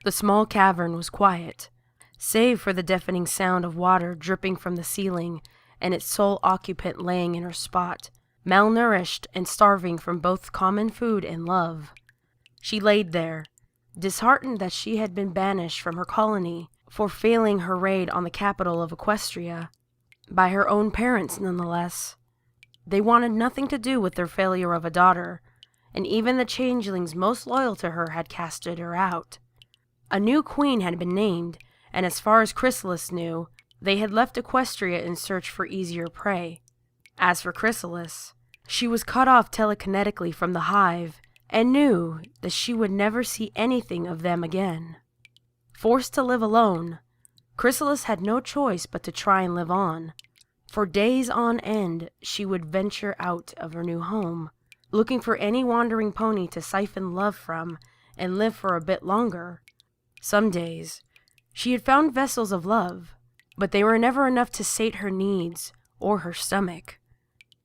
The small cavern was quiet, save for the deafening sound of water dripping from the ceiling and its sole occupant laying in her spot, malnourished and starving from both common food and love. She laid there, disheartened that she had been banished from her colony for failing her raid on the capital of Equestria, by her own parents nonetheless. They wanted nothing to do with their failure of a daughter, and even the changelings most loyal to her had casted her out. A new queen had been named, and as far as Chrysalis knew, they had left Equestria in search for easier prey. As for Chrysalis, she was cut off telekinetically from the hive, and knew that she would never see anything of them again. Forced to live alone, Chrysalis had no choice but to try and live on. For days on end, she would venture out of her new home, looking for any wandering pony to siphon love from and live for a bit longer. Some days, she had found vessels of love, but they were never enough to sate her needs or her stomach.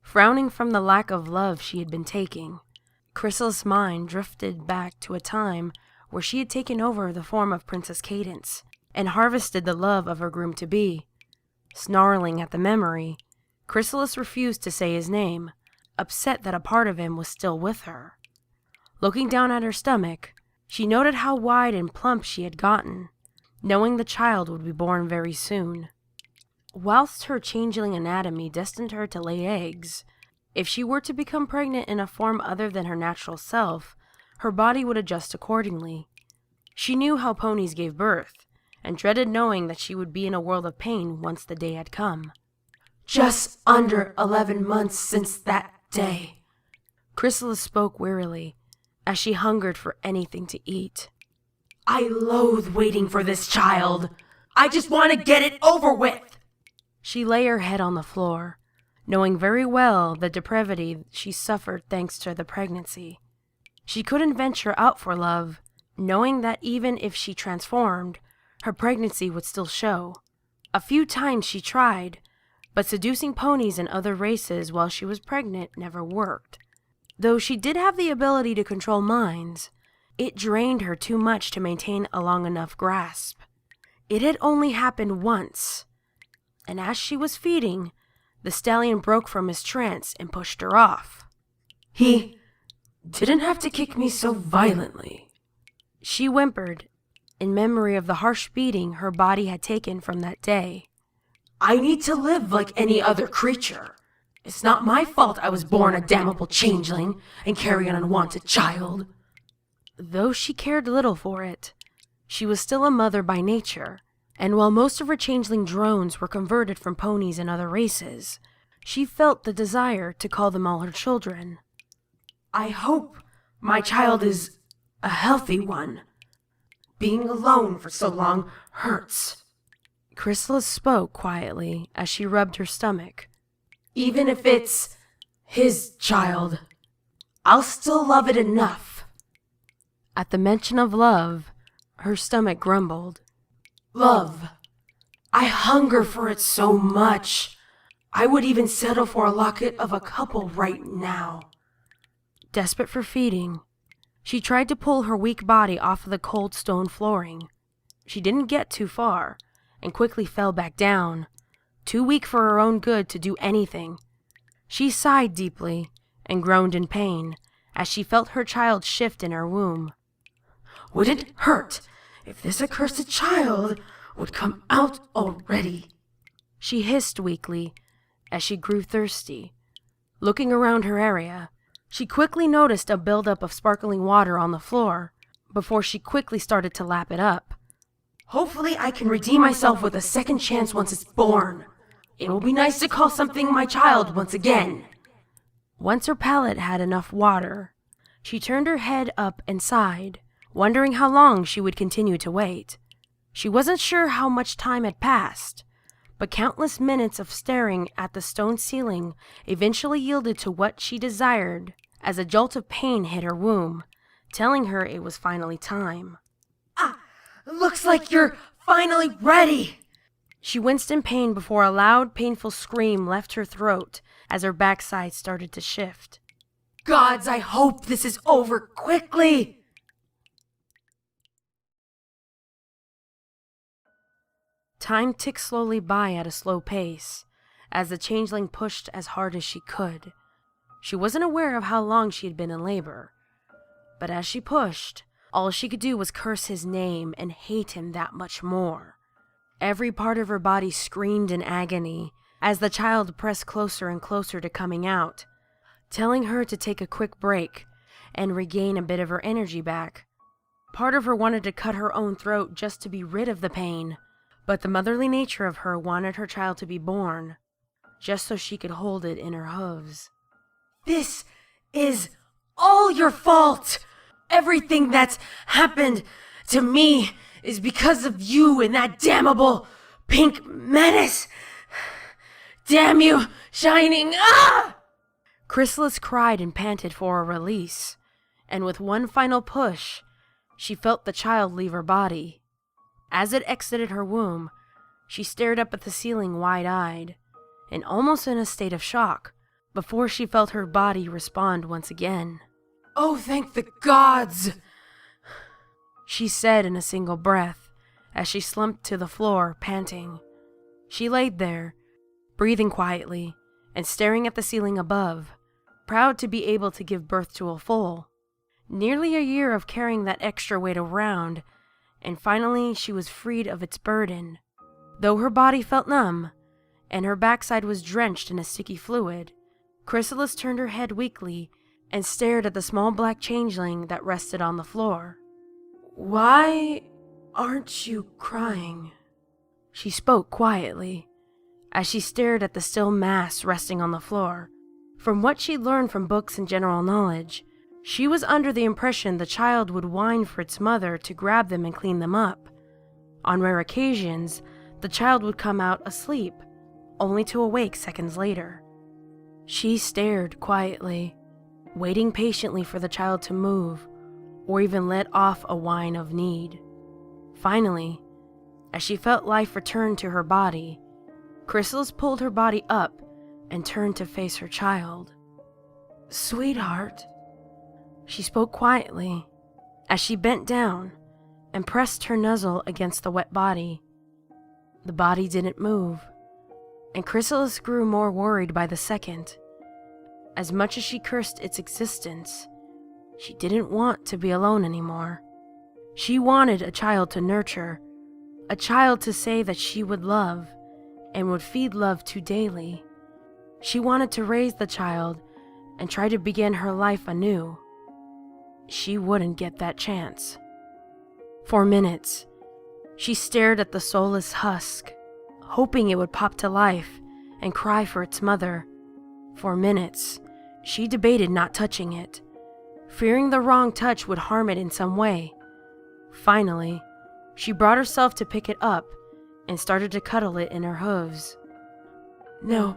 Frowning from the lack of love she had been taking, Chrysalis' mind drifted back to a time where she had taken over the form of Princess Cadence and harvested the love of her groom-to-be. Snarling at the memory, Chrysalis refused to say his name, upset that a part of him was still with her. Looking down at her stomach, she noted how wide and plump she had gotten, knowing the child would be born very soon. Whilst her changeling anatomy destined her to lay eggs, if she were to become pregnant in a form other than her natural self, her body would adjust accordingly. She knew how ponies gave birth, and dreaded knowing that she would be in a world of pain once the day had come. Just under 11 months since that day, Chrysalis spoke wearily, as she hungered for anything to eat. I loathe waiting for this child. I just want to get it over with. She lay her head on the floor, knowing very well the depravity she suffered thanks to the pregnancy. She couldn't venture out for love, knowing that even if she transformed, her pregnancy would still show. A few times she tried, but seducing ponies and other races while she was pregnant never worked. Though she did have the ability to control minds, it drained her too much to maintain a long enough grasp. It had only happened once, and as she was feeding, the stallion broke from his trance and pushed her off. He didn't have to kick me so violently, she whimpered, in memory of the harsh beating her body had taken from that day. I need to live like any other creature. It's not my fault I was born a damnable changeling and carry an unwanted child. Though she cared little for it, she was still a mother by nature, and while most of her changeling drones were converted from ponies and other races, she felt the desire to call them all her children. I hope my child is a healthy one. Being alone for so long hurts. Chrysalis spoke quietly as she rubbed her stomach. Even if it's his child, I'll still love it enough. At the mention of love, her stomach grumbled. Love. I hunger for it so much. I would even settle for a locket of a couple right now. Desperate for feeding, she tried to pull her weak body off of the cold stone flooring. She didn't get too far, and quickly fell back down, too weak for her own good to do anything. She sighed deeply and groaned in pain as she felt her child shift in her womb. Would it hurt if this accursed child would come out already? She hissed weakly as she grew thirsty. Looking around her area, she quickly noticed a buildup of sparkling water on the floor before she quickly started to lap it up. Hopefully I can redeem myself with a second chance once it's born. It will be nice to call something my child once again. Once her palate had enough water, she turned her head up and sighed, wondering how long she would continue to wait. She wasn't sure how much time had passed, but countless minutes of staring at the stone ceiling eventually yielded to what she desired as a jolt of pain hit her womb, telling her it was finally time. Looks like you're finally ready. She winced in pain before a loud, painful scream left her throat as her backside started to shift. Gods, I hope this is over quickly. Time ticked slowly by at a slow pace, as the changeling pushed as hard as she could. She wasn't aware of how long she had been in labor, but as she pushed, all she could do was curse his name and hate him that much more. Every part of her body screamed in agony as the child pressed closer and closer to coming out, telling her to take a quick break and regain a bit of her energy back. Part of her wanted to cut her own throat just to be rid of the pain, but the motherly nature of her wanted her child to be born, just so she could hold it in her hooves. This is all your fault! Everything that's happened to me is because of you and that damnable pink menace! Damn you, Shining! Ah! Chrysalis cried and panted for a release, and with one final push, she felt the child leave her body. As it exited her womb, she stared up at the ceiling wide-eyed, and almost in a state of shock, before she felt her body respond once again. Oh, thank the gods! She said in a single breath, as she slumped to the floor, panting. She laid there, breathing quietly, and staring at the ceiling above, proud to be able to give birth to a foal. Nearly a year of carrying that extra weight around, and finally she was freed of its burden. Though her body felt numb, and her backside was drenched in a sticky fluid, Chrysalis turned her head weakly and stared at the small black changeling that rested on the floor. Why aren't you crying? She spoke quietly, as she stared at the still mass resting on the floor. From what she'd learned from books and general knowledge, she was under the impression the child would whine for its mother to grab them and clean them up. On rare occasions, the child would come out asleep, only to awake seconds later. She stared quietly, waiting patiently for the child to move, or even let off a whine of need. Finally, as she felt life return to her body, Chrysalis pulled her body up and turned to face her child. Sweetheart, she spoke quietly, as she bent down and pressed her nuzzle against the wet body. The body didn't move, and Chrysalis grew more worried by the second. As much as she cursed its existence, she didn't want to be alone anymore. She wanted a child to nurture, a child to say that she would love, and would feed love to daily. She wanted to raise the child and try to begin her life anew. She wouldn't get that chance. For minutes, she stared at the soulless husk, hoping it would pop to life and cry for its mother. For minutes, she debated not touching it, fearing the wrong touch would harm it in some way. Finally, she brought herself to pick it up and started to cuddle it in her hooves. No,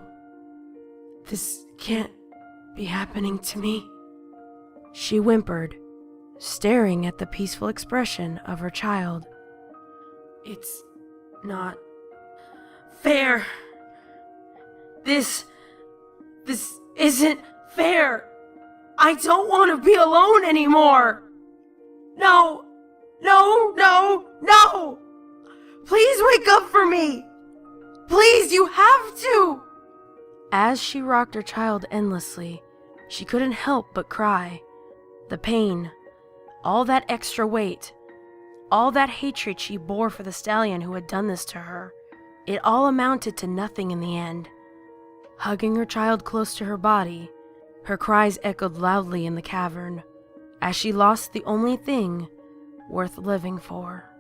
this can't be happening to me, she whimpered, staring at the peaceful expression of her child. It's not fair. This isn't fair. I don't want to be alone anymore. No. Please wake up for me. Please, you have to. As she rocked her child endlessly, she couldn't help but cry. The pain, all that extra weight, all that hatred she bore for the stallion who had done this to her, it all amounted to nothing in the end. Hugging her child close to her body, her cries echoed loudly in the cavern, as she lost the only thing worth living for.